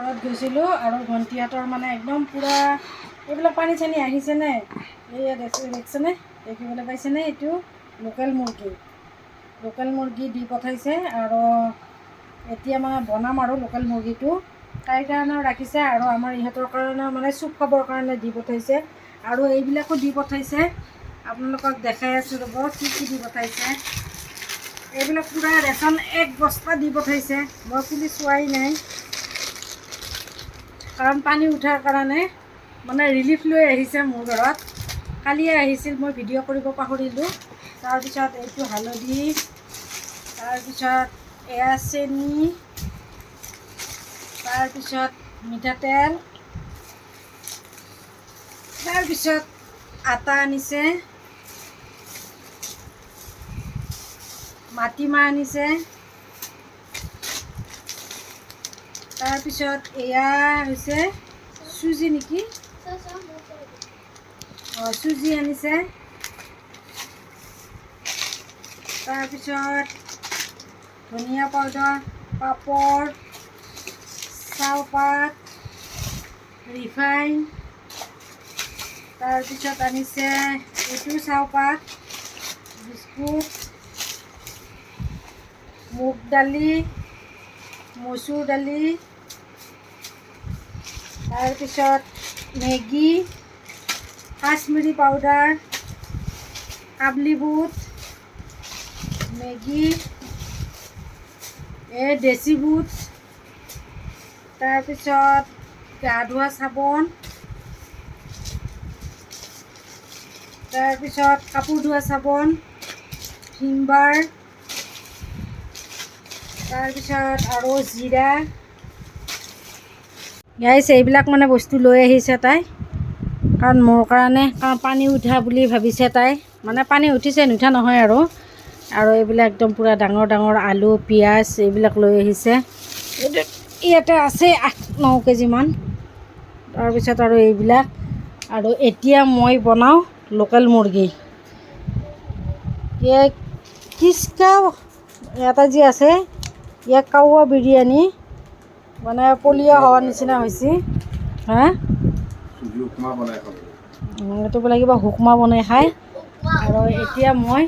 পাৰত গৈছিলোঁ আৰু ভণ্টিহঁতৰ মানে একদম পূৰা এইবিলাক পানী চানী আহিছেনে, এইয়া দেখিছেনে, দেখিবলৈ পাইছেনে? এইটো লোকেল মুৰ্গী দি পঠাইছে আৰু এতিয়া মানে বনাম আৰু লোকেল মুৰ্গীটো তাইৰ কাৰণেও ৰাখিছে আৰু আমাৰ ইহঁতৰ কাৰণেও মানে চুপ খাবৰ কাৰণে দি পঠাইছে আৰু এইবিলাকো দি পঠাইছে। আপোনালোকক দেখাই আছোঁ ৰ'ব কি দি পঠাইছে। এইবিলাক পূৰা ৰেচন এক বস্তা দি পঠাইছে, মই খুলি চোৱাই নাই কাৰণ পানী উঠাৰ কাৰণে মানে ৰিলিফ লৈ আহিছে মোৰ ঘৰত। কালিয়ে আহিছিল, মই ভিডিঅ' কৰিব পাহৰিলোঁ। তাৰপিছত এইটো হালধি, তাৰপিছত এয়া চেনি, তাৰপিছত মিঠাতেল, তাৰপিছত আটা আনিছে, মাটিমাহ আনিছে, তাৰপিছত এয়া হৈছে চুজি নেকি, চুজি আনিছে, তাৰপিছত ধনিয়া পাউডাৰ, পাপৰ, চাহপাত, ৰিফাইন, তাৰপিছত আনিছে এইটো চাহপাত, বিস্কুট, মুগ দালি, মচুৰ দালি, তাৰপিছত মেগী, কাশ্মীৰী পাউডাৰ, কাবলি বুট, মেগী, এই দেশী বুট, তাৰপিছত গা ধোৱা চাবোন, তাৰপিছত কাপোৰ ধোৱা চাবোন, ভিম বাৰ, তাৰপিছত আৰু জিৰা। গাইছ এইবিলাক মানে বস্তু লৈ আহিছে তাই, কাৰণ মোৰ কাৰণে, কাৰণ পানী উঠা বুলি ভাবিছে তাই, মানে পানী উঠিছে নুঠা নহয় আৰু এইবিলাক একদম পূৰা ডাঙৰ ডাঙৰ আলু পিঁয়াজ এইবিলাক লৈ আহিছে। ইয়াতে আছে 8-9 কেজিমান। তাৰপিছত আৰু এইবিলাক আৰু এতিয়া মই বনাওঁ লোকেল মুৰ্গী। কিচকা এটা যি আছে ইয়াক কাৱা বিৰিয়ানী, মানে পলিঅ' হোৱাৰ নিচিনা হৈছে। হা, এইটো বোলে কিবা হুকমা বনাই খায়। আৰু এতিয়া মই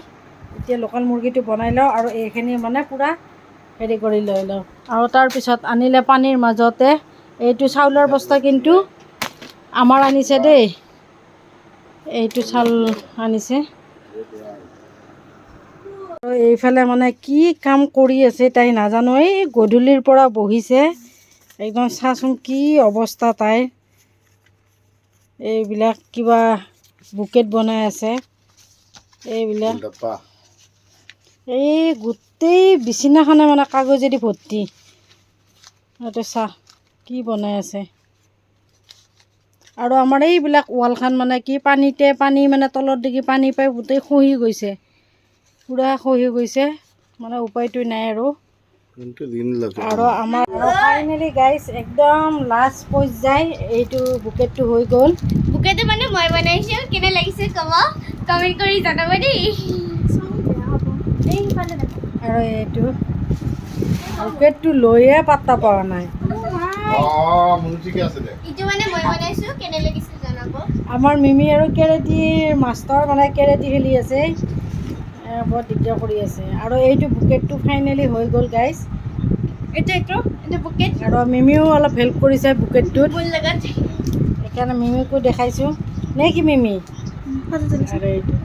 লোকেল মুৰ্গীটো বনাই লওঁ আৰু এইখিনি মানে পূৰা হেৰি কৰি লৈ লওঁ। আৰু তাৰপিছত আনিলে পানীৰ মাজতে এইটো চাউলৰ বস্তা, কিন্তু আমাৰ আনিছে দেই, এইটো চাউল আনিছে। আৰু এইফালে মানে কি কাম কৰি আছে তাই নাজানো, এই গধূলিৰ পৰা বহিছে একদম, চাচোন কি অৱস্থা তাইৰ। এইবিলাক কিবা বুকেট বনাই আছে, এইবিলাক এই গোটেই বিচনাখনে মানে কাগজেদি ভৰ্তি। ইয়াতে চাহ কি বনাই আছে। আৰু আমাৰ এইবিলাক ৱালখন মানে কি পানী মানে তলত দেখি পানী পাই গোটেই খহি গৈছে, পূৰা খহি গৈছে, মানে উপায়টো নাই আৰু আমাৰ ফাইনেলি গাইছ একদম লাষ্ট পৰ্যায় এইটো বুকেটটো হৈ গ'ল। বুকেটো মানে মই বনাইছোঁ, কেনে লাগিছে ক'ব, কমেণ্ট কৰি জনাব দেই। আৰু এইটো বুকেটটো লৈয়ে পাত্তা পোৱা নাই। ইটো মানে মই বনাইছোঁ, কেনে লাগিছে জনাব। আমাৰ মিমি আৰু কেৰেটিৰ মাষ্টৰ মানে কেৰেটি খেলি আছে, বৰ দিগদাৰ কৰি আছে। আৰু এইটো বুকেটটো ফাইনেলি হৈ গ'ল গাইছ। এইটো বুকেট আৰু মিমিও অলপ হেল্প কৰিছে বুকেটটোত, মোৰ লগত। সেইকাৰণে মিমিকো দেখাইছোঁ নে কি মিমি। আৰু এইটো